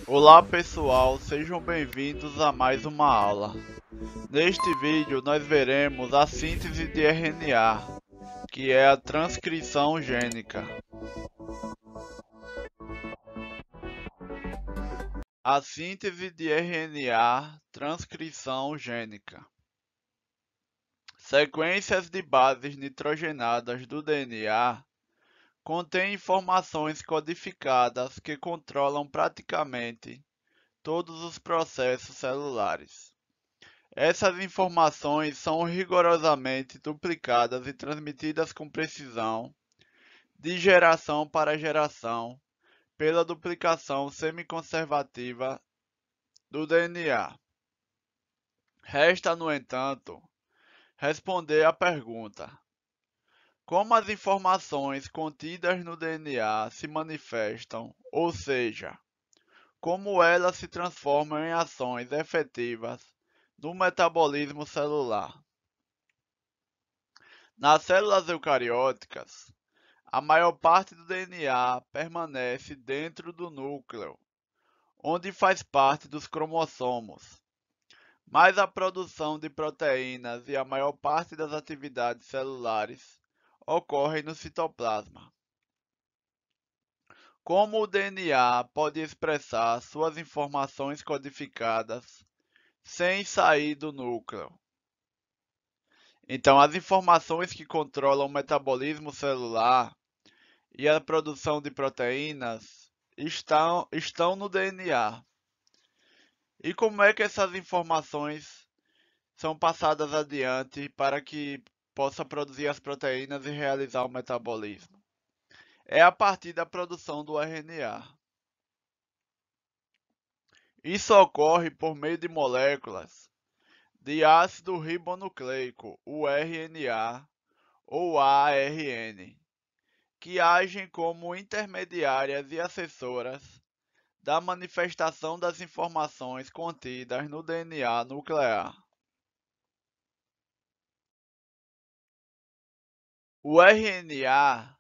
Olá pessoal, sejam bem-vindos a mais uma aula. Neste vídeo nós veremos a síntese de RNA, que é a transcrição gênica. A síntese de RNA, transcrição gênica. Sequências de bases nitrogenadas do DNA contêm informações codificadas que controlam praticamente todos os processos celulares. Essas informações são rigorosamente duplicadas e transmitidas com precisão, de geração para geração, pela duplicação semiconservativa do DNA. Resta, no entanto, responder à pergunta: como as informações contidas no DNA se manifestam, ou seja, como elas se transformam em ações efetivas no metabolismo celular? Nas células eucarióticas, a maior parte do DNA permanece dentro do núcleo, onde faz parte dos cromossomos, mas a produção de proteínas e a maior parte das atividades celulares ocorrem no citoplasma. Como o DNA pode expressar suas informações codificadas sem sair do núcleo? Então, as informações que controlam o metabolismo celular e a produção de proteínas estão no DNA. E como é que essas informações são passadas adiante para que possa produzir as proteínas e realizar o metabolismo? É a partir da produção do RNA. Isso ocorre por meio de moléculas de ácido ribonucleico, o RNA ou ARN, que agem como intermediárias e assessoras da manifestação das informações contidas no DNA nuclear. O RNA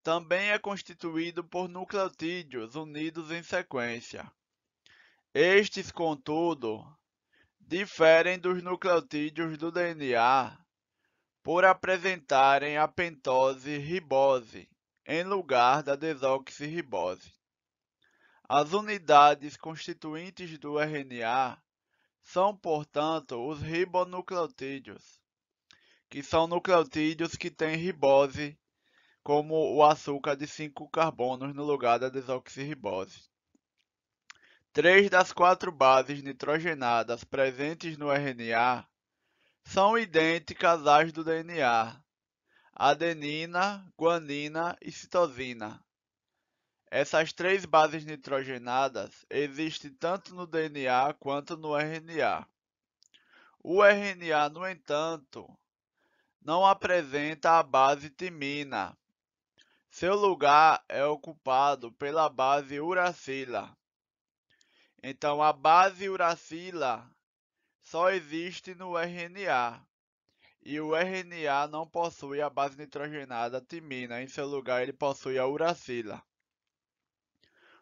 também é constituído por nucleotídeos unidos em sequência. Estes, contudo, diferem dos nucleotídeos do DNA por apresentarem a pentose ribose em lugar da desoxirribose. As unidades constituintes do RNA são, portanto, os ribonucleotídeos, que são nucleotídeos que têm ribose, como o açúcar de 5 carbonos no lugar da desoxirribose. 3 das 4 bases nitrogenadas presentes no RNA são idênticas às do DNA: adenina, guanina e citosina. Essas 3 bases nitrogenadas existem tanto no DNA quanto no RNA. O RNA, no entanto, não apresenta a base timina. Seu lugar é ocupado pela base uracila. Então, a base uracila só existe no RNA, e o RNA não possui a base nitrogenada timina. Em seu lugar, ele possui a uracila.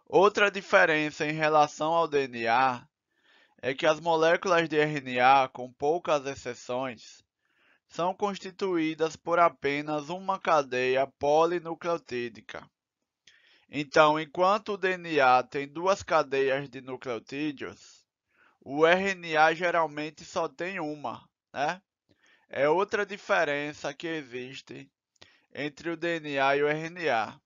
Outra diferença em relação ao DNA é que as moléculas de RNA, com poucas exceções, são constituídas por apenas uma cadeia polinucleotídica. Então, enquanto o DNA tem 2 cadeias de nucleotídeos, o RNA geralmente só tem uma, né? É outra diferença que existe entre o DNA e o RNA.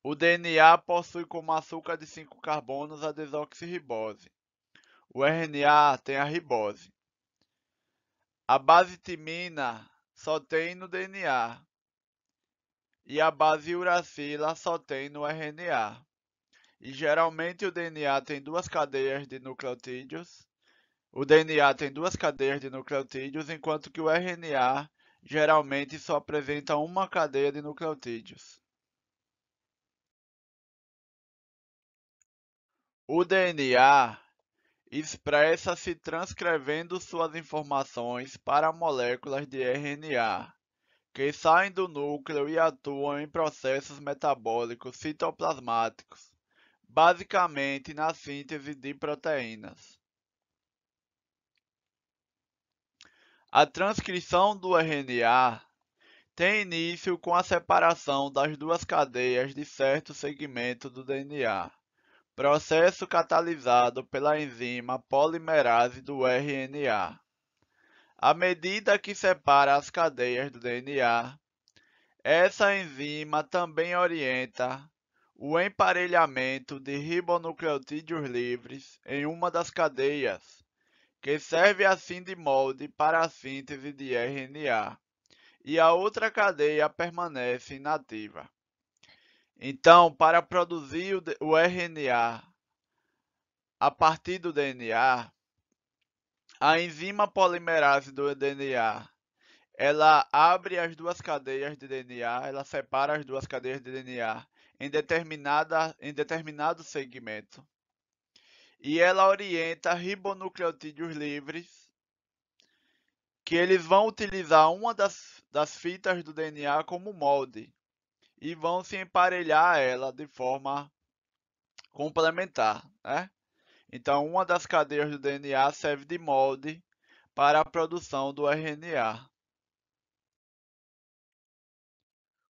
O DNA possui como açúcar de 5 carbonos a desoxirribose. O RNA tem a ribose. A base timina só tem no DNA e a base uracila só tem no RNA. E geralmente o DNA tem 2 cadeias de nucleotídeos. O DNA tem 2 cadeias de nucleotídeos, enquanto que o RNA geralmente só apresenta uma cadeia de nucleotídeos. O DNA expressa-se transcrevendo suas informações para moléculas de RNA, que saem do núcleo e atuam em processos metabólicos citoplasmáticos, basicamente na síntese de proteínas. A transcrição do RNA tem início com a separação das duas cadeias de certo segmento do DNA, processo catalisado pela enzima polimerase do RNA. À medida que separa as cadeias do DNA, essa enzima também orienta o emparelhamento de ribonucleotídeos livres em uma das cadeias, que serve assim de molde para a síntese de RNA, e a outra cadeia permanece inativa. Então, para produzir o RNA a partir do DNA, a enzima polimerase do DNA, ela abre as duas cadeias de DNA, ela separa as duas cadeias de DNA em determinado segmento. E ela orienta ribonucleotídeos livres, que eles vão utilizar uma das fitas do DNA como molde e vão se emparelhar a ela de forma complementar, né? Então, uma das cadeias do DNA serve de molde para a produção do RNA.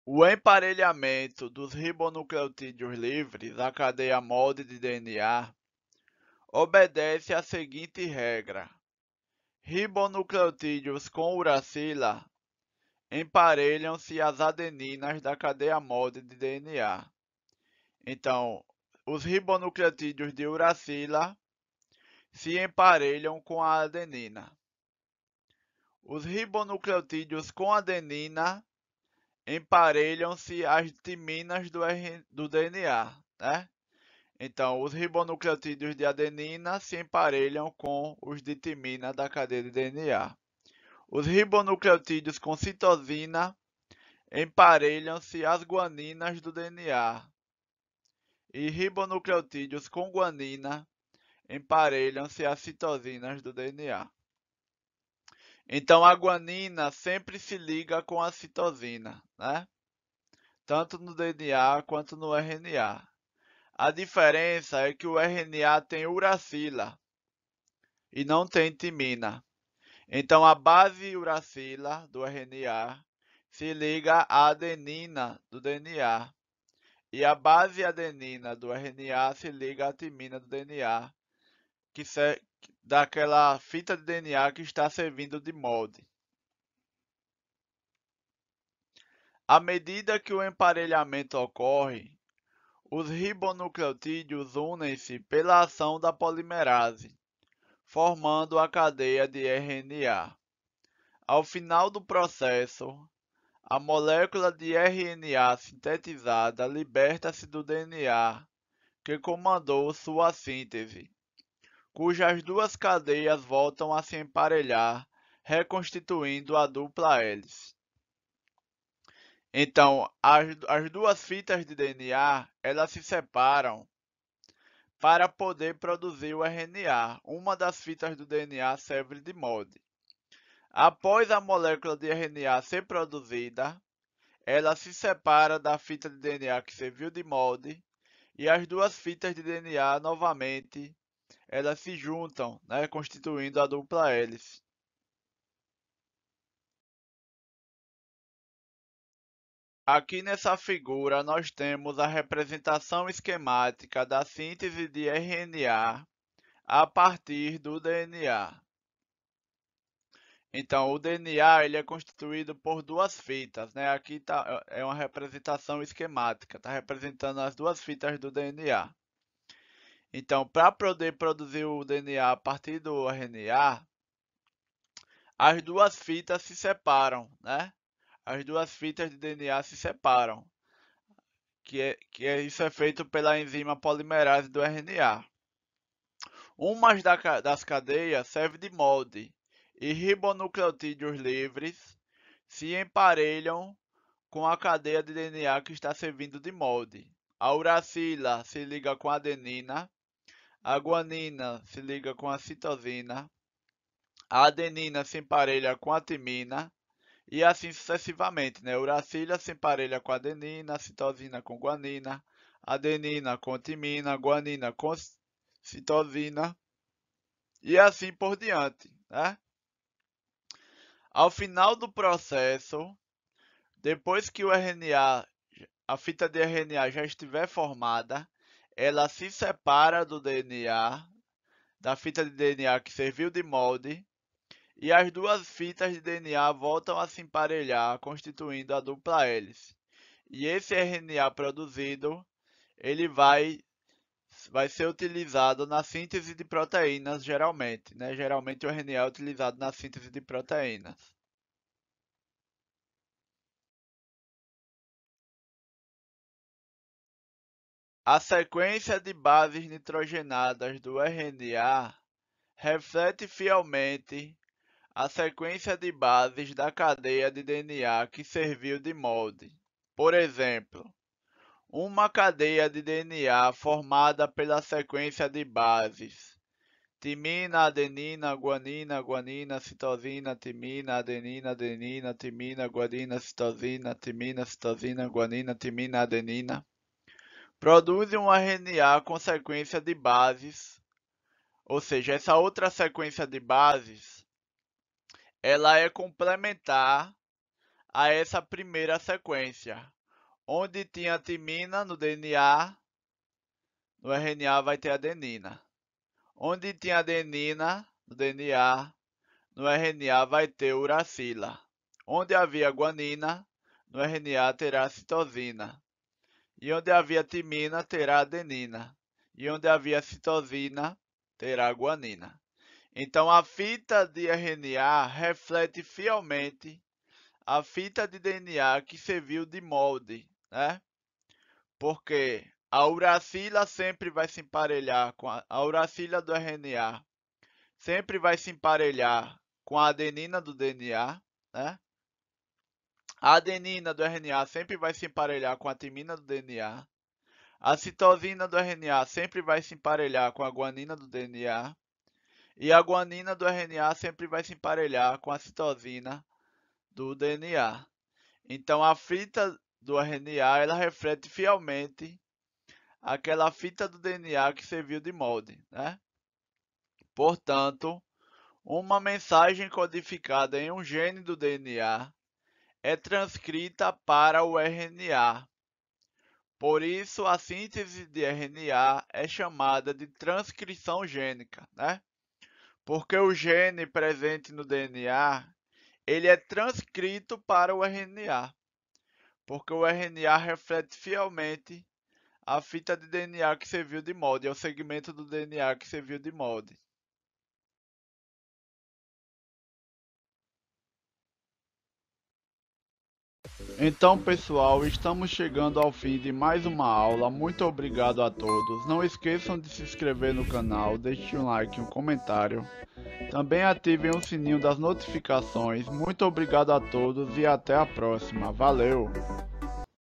O emparelhamento dos ribonucleotídeos livres à cadeia molde de DNA obedece à seguinte regra: ribonucleotídeos com uracila emparelham-se às adeninas da cadeia molde de DNA. Então, os ribonucleotídeos de uracila se emparelham com a adenina. Os ribonucleotídeos com adenina emparelham-se às timinas do DNA, né? Então, os ribonucleotídeos de adenina se emparelham com os de timina da cadeia de DNA. Os ribonucleotídeos com citosina emparelham-se às guaninas do DNA. E ribonucleotídeos com guanina emparelham-se às citosinas do DNA. Então, a guanina sempre se liga com a citosina, né? Tanto no DNA quanto no RNA. A diferença é que o RNA tem uracila e não tem timina. Então, a base uracila do RNA se liga à adenina do DNA. E a base adenina do RNA se liga à timina do DNA, daquela fita de DNA que está servindo de molde. À medida que o emparelhamento ocorre, os ribonucleotídeos unem-se pela ação da polimerase, formando a cadeia de RNA. Ao final do processo, a molécula de RNA sintetizada liberta-se do DNA, que comandou sua síntese, cujas duas cadeias voltam a se emparelhar, reconstituindo a dupla hélice. Então, as duas fitas de DNA, elas se separam para poder produzir o RNA. Uma das fitas do DNA serve de molde. Após a molécula de RNA ser produzida, ela se separa da fita de DNA que serviu de molde e as duas fitas de DNA novamente elas se juntam, né, constituindo a dupla hélice. Aqui nessa figura nós temos a representação esquemática da síntese de RNA a partir do DNA. Então, o DNA ele é constituído por duas fitas, né? Aqui é uma representação esquemática, está representando as duas fitas do DNA. Então, para poder produzir o DNA a partir do RNA, as duas fitas se separam, né? As duas fitas de DNA se separam, isso é feito pela enzima polimerase do RNA. Uma das cadeias serve de molde e ribonucleotídeos livres se emparelham com a cadeia de DNA que está servindo de molde. A uracila se liga com a adenina, a guanina se liga com a citosina, a adenina se emparelha com a timina e assim sucessivamente, né? A uracila se emparelha com a adenina, a citosina com guanina, adenina com timina, guanina com citosina e assim por diante, né? Ao final do processo, depois que a fita de RNA já estiver formada, ela se separa do DNA, da fita de DNA que serviu de molde, e as duas fitas de DNA voltam a se emparelhar, constituindo a dupla hélice. E esse RNA produzido, ele vai ser utilizado na síntese de proteínas, geralmente, né? Geralmente o RNA é utilizado na síntese de proteínas. A sequência de bases nitrogenadas do RNA reflete fielmente a sequência de bases da cadeia de DNA que serviu de molde. Por exemplo, uma cadeia de DNA formada pela sequência de bases timina, adenina, guanina, guanina, citosina, timina, adenina, adenina, timina, guanina, citosina, timina, citosina, guanina, timina, adenina, produz um RNA com sequência de bases, ou seja, essa outra sequência de bases, ela é complementar a essa primeira sequência, onde tinha timina no DNA, no RNA vai ter adenina. Onde tinha adenina no DNA, no RNA vai ter uracila. Onde havia guanina, no RNA terá citosina. E onde havia timina, terá adenina. E onde havia citosina, terá guanina. Então, a fita de RNA reflete fielmente a fita de DNA que serviu de molde, né? Porque a uracila sempre vai se emparelhar com a uracila do RNA, sempre vai se emparelhar com a adenina do DNA, né? A adenina do RNA sempre vai se emparelhar com a timina do DNA. A citosina do RNA sempre vai se emparelhar com a guanina do DNA. E a guanina do RNA sempre vai se emparelhar com a citosina do DNA. Então a fita do RNA ela reflete fielmente aquela fita do DNA que serviu de molde, né? Portanto, uma mensagem codificada em um gene do DNA é transcrita para o RNA. Por isso, a síntese de RNA é chamada de transcrição gênica, né? Porque o gene presente no DNA, ele é transcrito para o RNA. Porque o RNA reflete fielmente a fita de DNA que serviu de molde, é o segmento do DNA que serviu de molde. Então, pessoal, estamos chegando ao fim de mais uma aula. Muito obrigado a todos. Não esqueçam de se inscrever no canal, deixe um like e um comentário. Também ativem o sininho das notificações. Muito obrigado a todos e até a próxima. Valeu!